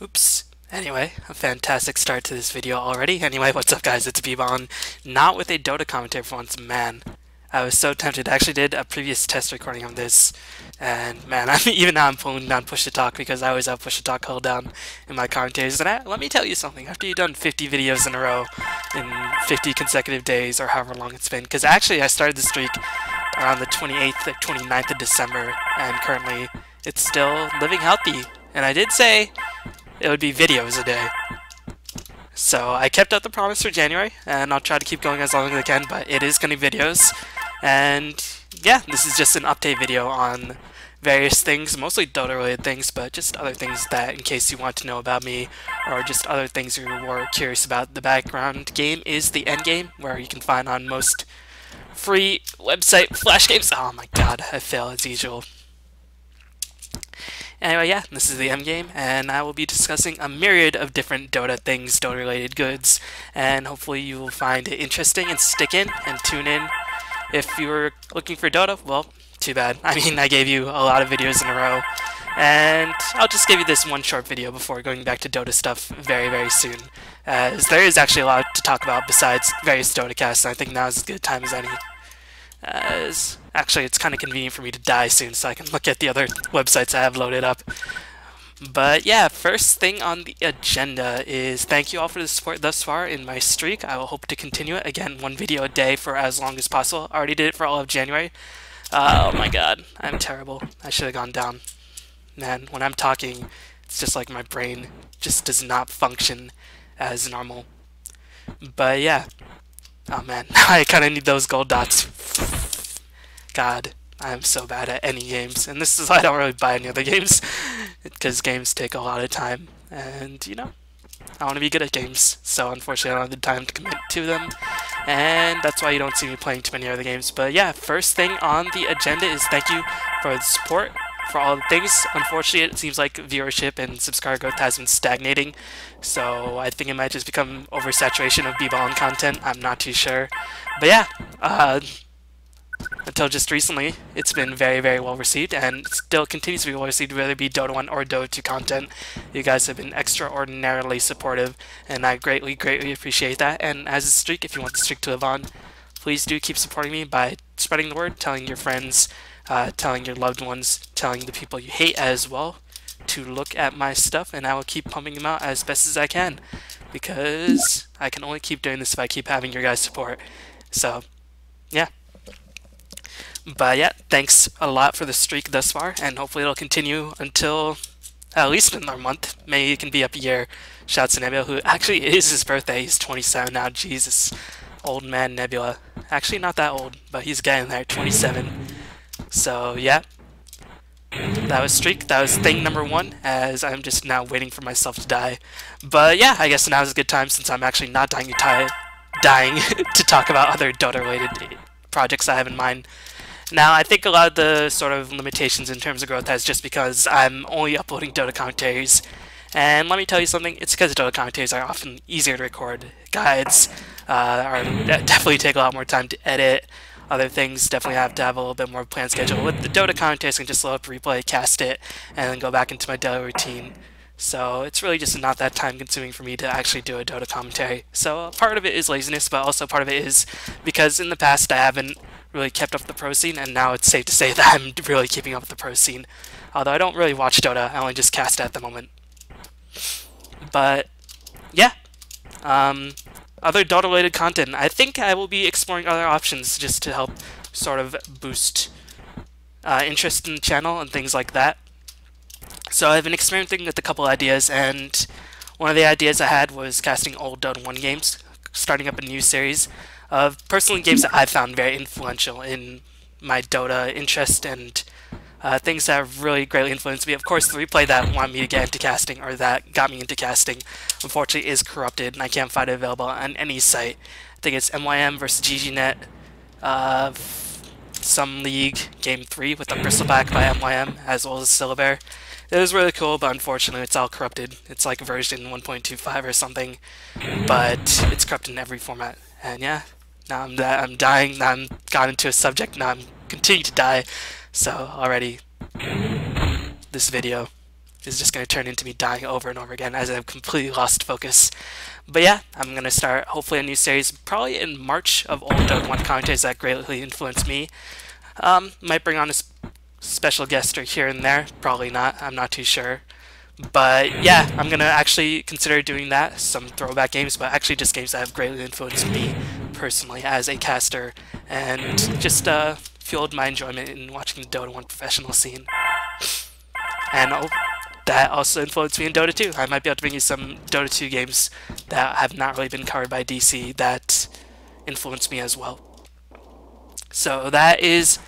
Oops. Anyway, a fantastic start to this video already. Anyway, what's up guys, it's Ballin. Not with a Dota commentary for once, man. I was so tempted. I actually did a previous test recording of this, and man, even now I'm pulling down push to talk because I always have push to talk held down in my commentaries. And let me tell you something, after you've done 50 videos in a row in 50 consecutive days or however long it's been, because actually I started the streak around the 28th or 29th of December, and currently it's still living healthy. And I did say it would be videos a day. So I kept up the promise for January, and I'll try to keep going as long as I can, but it is going to be videos. And yeah, this is just an update video on various things, mostly Dota related things, but just other things that in case you want to know about me, or just other things you were curious about. The background game is the end game, where you can find on most free website flash games. Oh my god, I fail as usual. Anyway, yeah, this is the M game, and I will be discussing a myriad of different Dota things, Dota-related goods, and hopefully you will find it interesting and stick in and tune in. If you were looking for Dota, well, too bad. I mean, I gave you a lot of videos in a row, and I'll just give you this one short video before going back to Dota stuff very, very soon, as there is actually a lot to talk about besides various Dota casts, and I think now is as good a time as any. As actually, it's kind of convenient for me to die soon so I can look at the other websites I have loaded up. But yeah, first thing on the agenda is thank you all for the support thus far in my streak. I will hope to continue it. Again, one video a day for as long as possible. I already did it for all of January. Oh my god, I'm terrible. I should have gone down. Man, when I'm talking, it's just like my brain just does not function as normal. But yeah. Oh man, I kind of need those gold dots. God, I am so bad at any games, and this is why I don't really buy any other games, because games take a lot of time, and you know, I want to be good at games, so unfortunately I don't have the time to commit to them, and that's why you don't see me playing too many other games. But yeah, first thing on the agenda is thank you for the support for all the things. Unfortunately, it seems like viewership and subscriber growth has been stagnating, so I think it might just become oversaturation of B-Ballin content. I'm not too sure. But yeah, until just recently, it's been very, very well received, and still continues to be well received, whether it be Dota 1 or Dota 2 content. You guys have been extraordinarily supportive, and I greatly, greatly appreciate that. And as a streak, if you want the streak to live on, please do keep supporting me by spreading the word, telling your friends, telling your loved ones, telling the people you hate as well to look at my stuff, and I will keep pumping them out as best as I can, because I can only keep doing this if I keep having your guys' support. So, yeah. But yeah, thanks a lot for the streak thus far, and hopefully it'll continue until at least another month. Maybe it can be up a year. Shouts to Nebula, who actually it is his birthday. He's 27 now. Jesus. Old man Nebula. Actually not that old, but he's getting there, 27. So yeah. That was streak. That was thing number one, as I'm just now waiting for myself to die. But yeah, I guess now is a good time since I'm actually not dying to talk about other Dota-related projects I have in mind. Now, I think a lot of the sort of limitations in terms of growth has just because I'm only uploading Dota commentaries. And let me tell you something, it's because Dota commentaries are often easier to record. Guides definitely take a lot more time to edit. Other things definitely have to have a little bit more planned schedule. With the Dota commentaries, I can just load up, replay, cast it, and then go back into my daily routine. So it's really just not that time consuming for me to actually do a Dota commentary. So part of it is laziness, but also part of it is because in the past I haven't really kept up the pro scene, and now it's safe to say that I'm really keeping up with the pro scene. Although I don't really watch Dota, I only just cast at the moment. But yeah, other Dota-related content. I think I will be exploring other options just to help sort of boost interest in the channel and things like that. So I've been experimenting with a couple ideas, and one of the ideas I had was casting old Dota 1 games, starting up a new series of personal games that I've found very influential in my Dota interest and things that have really greatly influenced me. Of course, the replay that wanted me to get into casting, or that got me into casting, unfortunately is corrupted, and I can't find it available on any site. I think it's MYM versus GGNet, some league, game 3 with the bristleback by MYM, as well as Syllabear. It was really cool, but unfortunately it's all corrupted. It's like version 1.25 or something, but it's corrupted in every format. And yeah, now I'm dying, now I'm got into a subject, now I'm continuing to die. So already, this video is just going to turn into me dying over and over again as I've completely lost focus. But yeah, I'm going to start hopefully a new series probably in March of old Dota 1 commentaries that greatly influenced me. Might bring on a special guest or here and there, probably not, I'm not too sure. But yeah, I'm going to actually consider doing that, some throwback games, but actually just games that have greatly influenced me personally as a caster, and just fueled my enjoyment in watching the Dota 1 professional scene. And that also influenced me in Dota 2. I might be able to bring you some Dota 2 games that have not really been covered by DC that influenced me as well. So that is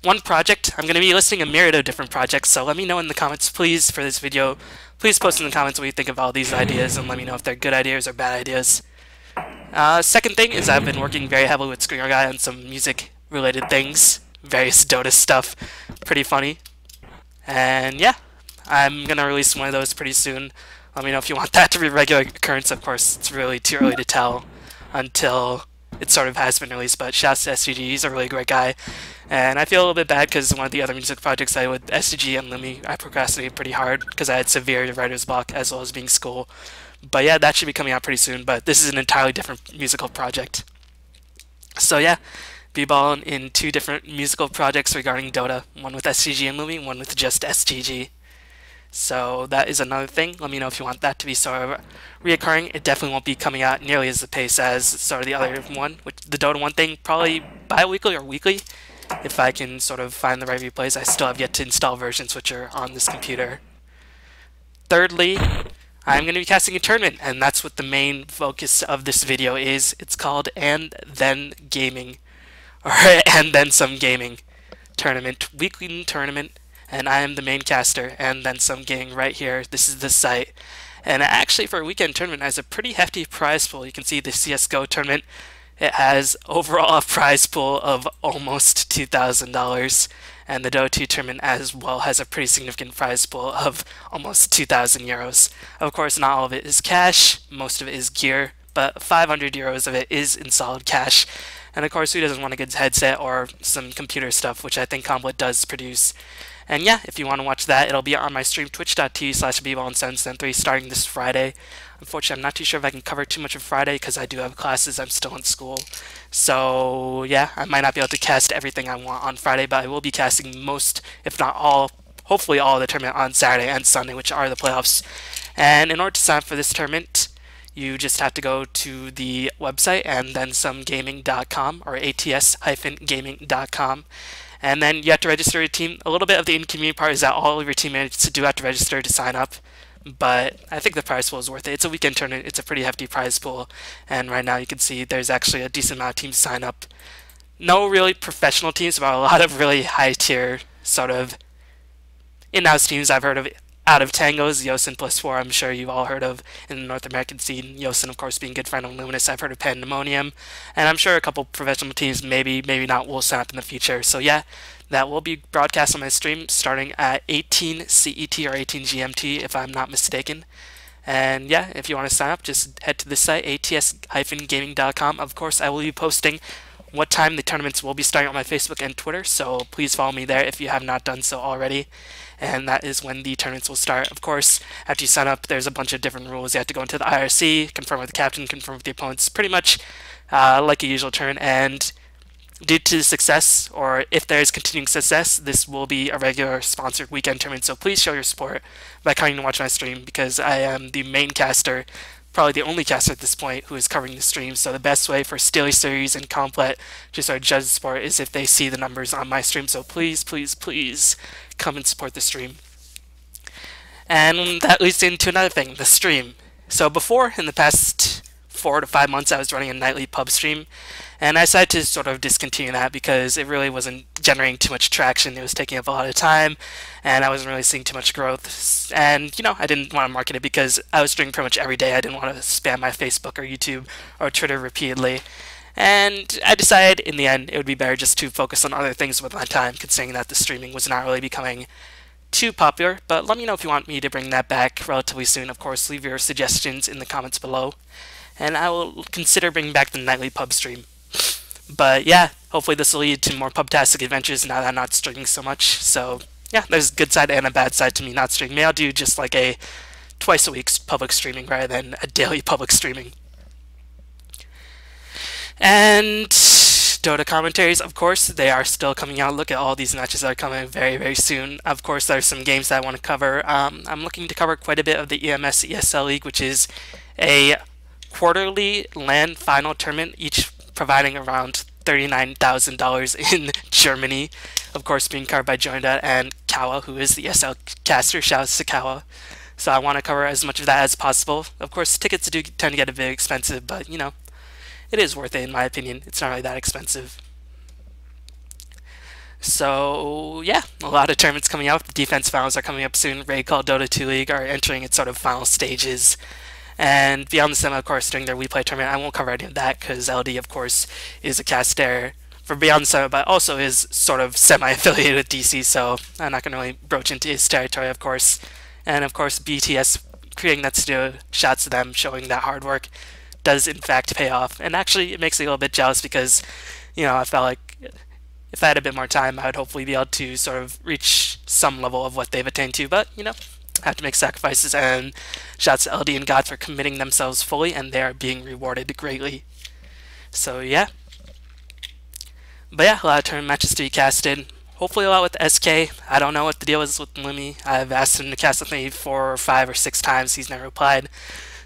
one project. I'm going to be listing a myriad of different projects, so let me know in the comments, please, for this video. Please post in the comments what you think of all these ideas, and let me know if they're good ideas or bad ideas. Second thing is I've been working very heavily with Screener Guy on some music-related things, various Dota stuff, pretty funny. And yeah, I'm going to release one of those pretty soon. Let me know if you want that to be a regular occurrence. Of course, it's really too early to tell until it sort of has been released, but shouts to SGG, he's a really great guy. And I feel a little bit bad because one of the other music projects I did with SGG and Lumi, I procrastinated pretty hard because I had severe writer's block as well as being school. But yeah, that should be coming out pretty soon, but this is an entirely different musical project. So yeah, be Ballin in 2 different musical projects regarding Dota, one with SGG and Lumi, one with just SGG. So that is another thing. Let me know if you want that to be sort of reoccurring. It definitely won't be coming out nearly as the pace as sort of the other one, which the Dota 1 thing, probably bi-weekly or weekly, if I can sort of find the right replays. I still have yet to install versions which are on this computer. Thirdly, I'm going to be casting a tournament, and that's what the main focus of this video is. It's called And Then Gaming, or And Then Some Gaming Tournament, weekly tournament. And I am the main caster, and then some gaming right here. This is the site. And actually, for a weekend tournament, it has a pretty hefty prize pool. You can see the CSGO tournament. It has overall a prize pool of almost $2,000. And the Dota 2 tournament as well has a pretty significant prize pool of almost 2,000 euros. Of course, not all of it is cash. Most of it is gear. But 500 euros of it is in solid cash. And of course, who doesn't want a good headset or some computer stuff, which I think Complet does produce. And yeah, if you want to watch that, it'll be on my stream, twitch.tv/bballin773, starting this Friday. Unfortunately, I'm not too sure if I can cover too much of Friday, because I do have classes, I'm still in school. So yeah, I might not be able to cast everything I want on Friday, but I will be casting most, if not all, hopefully all of the tournament on Saturday and Sunday, which are the playoffs. And in order to sign up for this tournament, you just have to go to the website, and then somegaming.com, or ats-gaming.com. And then you have to register your team. A little bit of the in-community part is that all of your teammates do have to register to sign up. But I think the prize pool is worth it. It's a weekend tournament. It's a pretty hefty prize pool. And right now you can see there's actually a decent amount of teams sign up. No really professional teams, but a lot of really high-tier sort of in-house teams I've heard of. Out of Tango's, Yosin plus 4, I'm sure you've all heard of in the North American scene. Yosin, of course, being a good friend of Luminous. I've heard of Pandemonium. And I'm sure a couple professional teams, maybe not, will sign up in the future. So yeah, that will be broadcast on my stream starting at 18 CET or 18 GMT, if I'm not mistaken. And yeah, if you want to sign up, just head to the site, ats-gaming.com. Of course, I will be posting what time the tournaments will be starting on my Facebook and Twitter, so please follow me there if you have not done so already. And that is when the tournaments will start. Of course, after you sign up, there's a bunch of different rules. You have to go into the IRC, confirm with the captain, confirm with the opponents, pretty much like a usual turn. And due to success, or if there is continuing success, this will be a regular sponsored weekend tournament. So please show your support by coming to watch my stream, because I am the main caster, probably the only caster at this point who is covering the stream. So the best way for Steely Series and Complet to start judge the sport is if they see the numbers on my stream. So please, please, please come and support the stream. And that leads into another thing, the stream. So before, in the past 4 to 5 months, I was running a nightly pub stream, and I decided to sort of discontinue that because it really wasn't generating too much traction. It was taking up a lot of time, and I wasn't really seeing too much growth. And, you know, I didn't want to market it because I was streaming pretty much every day. I didn't want to spam my Facebook or YouTube or Twitter repeatedly. And I decided in the end it would be better just to focus on other things with my time, considering that the streaming was not really becoming too popular. But let me know if you want me to bring that back relatively soon. Of course, leave your suggestions in the comments below, and I will consider bringing back the nightly pub stream. But yeah, hopefully this will lead to more pubtastic adventures now that I'm not streaming so much. So yeah, there's a good side and a bad side to me not streaming. Maybe I'll do just like a twice a week public streaming rather than a daily public streaming. And Dota commentaries, of course, they are still coming out. Look at all these matches that are coming very, very soon. Of course, there's some games that I want to cover. I'm looking to cover quite a bit of the EMS ESL League, which is a quarterly LAN final tournament, each providing around $39,000 in Germany. Of course, being covered by Joinda and Kawa, who is the ESL caster. Shouts to Kawa. So I want to cover as much of that as possible. Of course, tickets do tend to get a bit expensive, but you know, it is worth it in my opinion. It's not really that expensive. So yeah, a lot of tournaments coming out. The defense finals are coming up soon. Raid Call Dota 2 League are entering its sort of final stages. And Beyond the Sim, of course, doing their WePlay tournament. I won't cover any of that because LD, of course, is a caster for Beyond the Sim, but also is sort of semi-affiliated with DC, so I'm not going to really broach into his territory, of course. And of course, BTS creating that studio, shots to them, showing that hard work does in fact pay off. And actually, it makes me a little bit jealous because, you know, I felt like if I had a bit more time, I would hopefully be able to sort of reach some level of what they've attained to. But, you know, I have to make sacrifices, and shouts to LD and God for committing themselves fully, and they are being rewarded greatly. So, yeah. But yeah, a lot of tournament matches to be casted. Hopefully a lot with SK. I don't know what the deal is with Lumi. I've asked him to cast with me 4 or 5 or 6 times. He's never replied.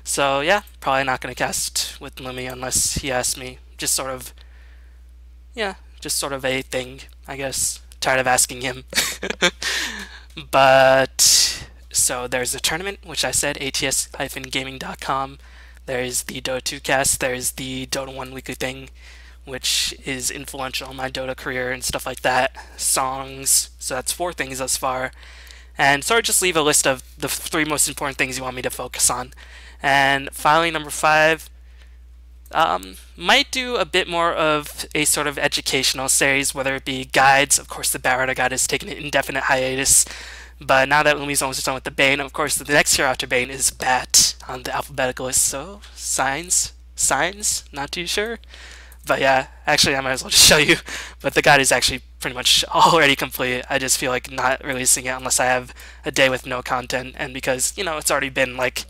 So yeah, probably not going to cast with Lumi unless he asks me. Just sort of, yeah, just sort of a thing, I guess. Tired of asking him. But, so there's the tournament, which I said, ats-gaming.com. There's the Dota 2 cast. There's the Dota 1 weekly thing, which is influential in my Dota career and stuff like that. Songs, so that's 4 things thus far. And sort of just leave a list of the 3 most important things you want me to focus on. And finally, number 5, might do a bit more of a sort of educational series, whether it be guides. Of course, the Barretta guide has taken an indefinite hiatus, but now that Lumi's almost done with the Bane, of course, the next hero after Bane is Bat on the alphabetical list, so signs, not too sure. But yeah, actually I might as well just show you, but the guide is actually pretty much already complete. I just feel like not releasing it unless I have a day with no content, and because, you know, it's already been like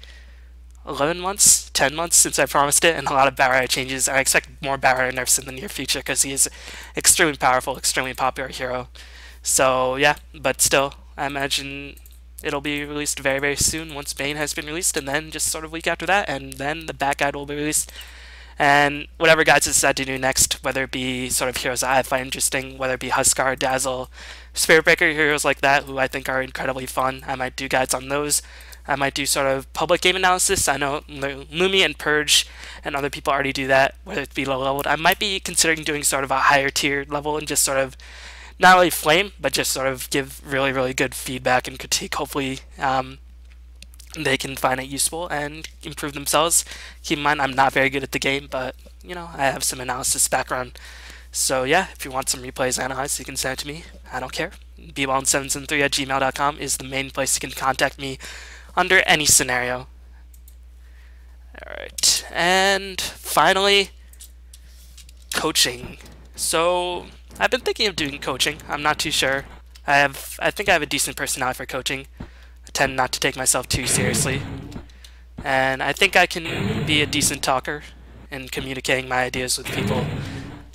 11 months, 10 months since I promised it, and a lot of Barretta changes. I expect more Barretta nerfs in the near future because he is extremely powerful, extremely popular hero. So yeah, but still, I imagine it'll be released very, very soon once Bane has been released, and then just sort of a week after that, and then the back guide will be released. And whatever guides I decide to do next, whether it be sort of heroes that I find interesting, whether it be Huskar, Dazzle, Spirit Breaker, heroes like that, who I think are incredibly fun, I might do guides on those. I might do sort of public game analysis. I know Lumi and Purge and other people already do that, whether it be low leveled. I might be considering doing sort of a higher tier level and just sort of not really flame, but just sort of give really, really good feedback and critique. Hopefully they can find it useful and improve themselves. Keep in mind, I'm not very good at the game, but, you know, I have some analysis background. So yeah, if you want some replays analyzed, you can send it to me. I don't care. bballin773@gmail.com is the main place you can contact me under any scenario. Alright, and finally, coaching. So, I've been thinking of doing coaching. I'm not too sure. I think I have a decent personality for coaching. I tend not to take myself too seriously. And I think I can be a decent talker in communicating my ideas with people.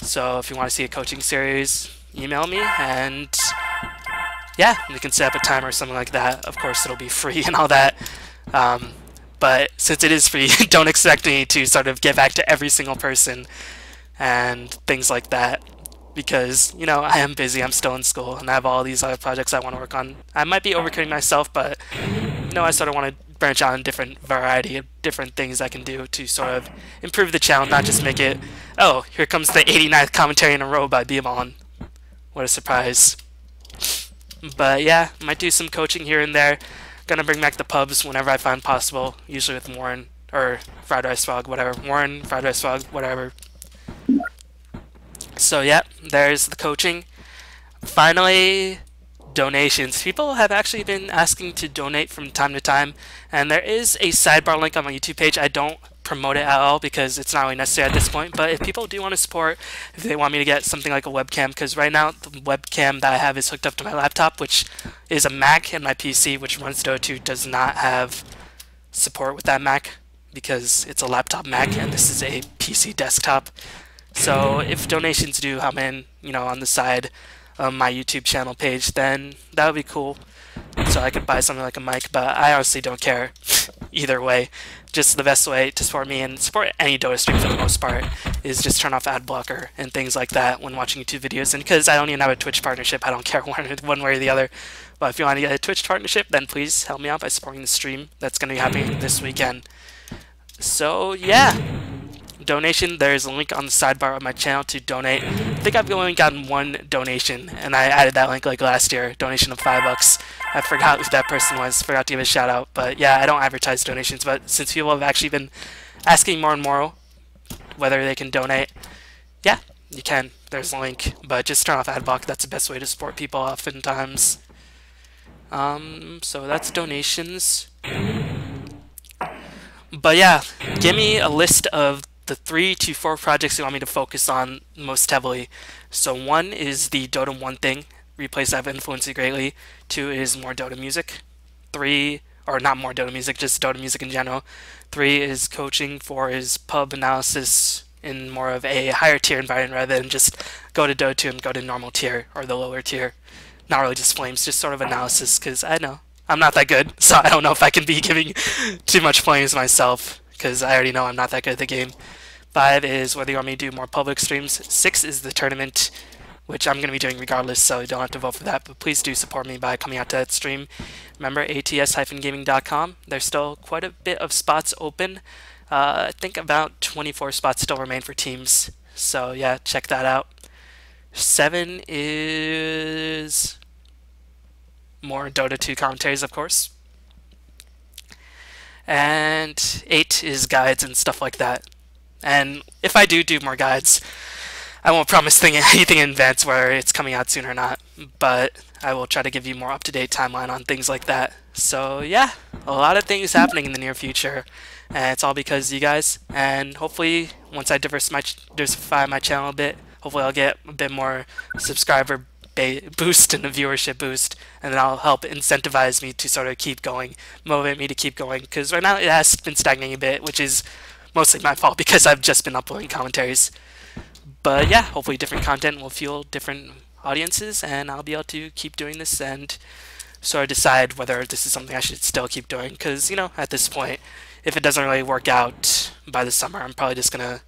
So if you want to see a coaching series, email me, and yeah, we can set up a timer or something like that. Of course, it'll be free and all that. But since it is free, don't expect me to sort of get back to every single person and things like that. Because, you know, I am busy, I'm still in school, and I have all these other projects I want to work on. I might be overcommitting myself, but, you know, I sort of want to branch out in different variety of different things I can do to sort of improve the channel, not just make it, oh, here comes the 89th commentary in a row by Ballin. What a surprise. But yeah, might do some coaching here and there. Gonna bring back the pubs whenever I find possible, usually with Warren, or Fried Rice Frog, whatever. Warren, Fried Rice Frog, whatever. So yeah, there's the coaching. Finally, donations. People have actually been asking to donate from time to time, and there is a sidebar link on my YouTube page. I don't promote it at all because it's not really necessary at this point. But if people do want to support, if they want me to get something like a webcam, because right now the webcam that I have is hooked up to my laptop, which is a Mac, and my PC, which runs Dota 2, does not have support with that Mac because it's a laptop Mac and this is a PC desktop. So if donations do come in, on the side of my YouTube channel page, then that would be cool. So I could buy something like a mic, but I honestly don't care either way. Just the best way to support me and support any Dota stream for the most part is just turn off ad blocker and things like that when watching YouTube videos. And because I don't even have a Twitch partnership, I don't care one way or the other. But if you want to get a Twitch partnership, then please help me out by supporting the stream that's going to be happening this weekend. So yeah, donation, there's a link on the sidebar of my channel to donate. I think I've only gotten one donation, and I added that link like last year, donation of $5. I forgot who that person was, forgot to give a shout out, but yeah, I don't advertise donations, but since people have actually been asking more and more whether they can donate, yeah, you can, there's a link, but just turn off ad block, that's the best way to support people oftentimes. So that's donations. But yeah, give me a list of the 3 to 4 projects you want me to focus on most heavily. So 1 is the Dota 1 thing, replays that have influenced you greatly. 2 is more Dota music. 3, or not more Dota music, just Dota music in general. 3 is coaching. 4 is pub analysis in more of a higher tier environment rather than just go to Dota 2 and go to normal tier or the lower tier. Not really just flames, just sort of analysis, because I know I'm not that good, so I don't know if I can be giving too much flames myself, because I already know I'm not that good at the game. 5 is whether you want me to do more public streams. 6 is the tournament, which I'm going to be doing regardless, so you don't have to vote for that, but please do support me by coming out to that stream. Remember, ats-gaming.com. There's still quite a bit of spots open. I think about 24 spots still remain for teams, so yeah, check that out. 7 is more Dota 2 commentaries, of course. And 8 is guides and stuff like that. And if I do more guides, I won't promise anything in advance where it's coming out soon or not, but I will try to give you more up-to-date timeline on things like that. So yeah, a lot of things happening in the near future, and it's all because of you guys. And hopefully, once I diversify my channel a bit, hopefully I'll get a bit more subscriber boost and a viewership boost, and then I'll help incentivize me to sort of keep going, motivate me to keep going, because right now it has been stagnating a bit, which is mostly my fault because I've just been uploading commentaries. But yeah, hopefully different content will fuel different audiences, and I'll be able to keep doing this and sort of decide whether this is something I should still keep doing, because, at this point, if it doesn't really work out by the summer, I'm probably just going to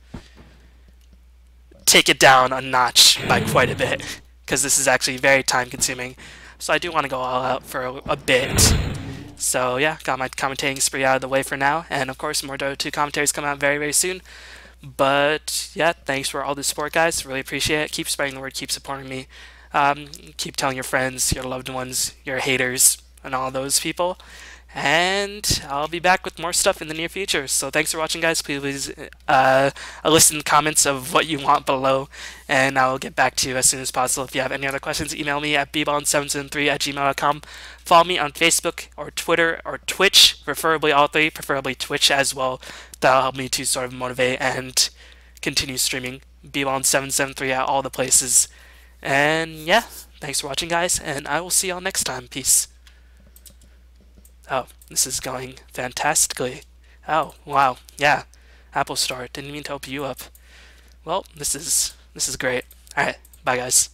take it down a notch by quite a bit, because this is actually very time consuming. So I do want to go all out for a bit. So yeah, got my commentating spree out of the way for now, and of course more Dota 2 commentaries come out very, very soon. But yeah, thanks for all the support, guys. Really appreciate it. Keep spreading the word, keep supporting me. Keep telling your friends, your loved ones, your haters, and all those people. And I'll be back with more stuff in the near future. So thanks for watching, guys. Please list in the comments of what you want below, and I will get back to you as soon as possible. If you have any other questions, email me at bballin773@gmail.com. Follow me on Facebook or Twitter or Twitch, preferably all 3, preferably Twitch as well. That'll help me to sort of motivate and continue streaming. bballin773 at all the places. And yeah, thanks for watching, guys, and I will see y'all next time. Peace. Oh, this is going fantastically. Oh, wow. Yeah. Apple Store. Didn't mean to open you up. Well, this is great. Alright, bye guys.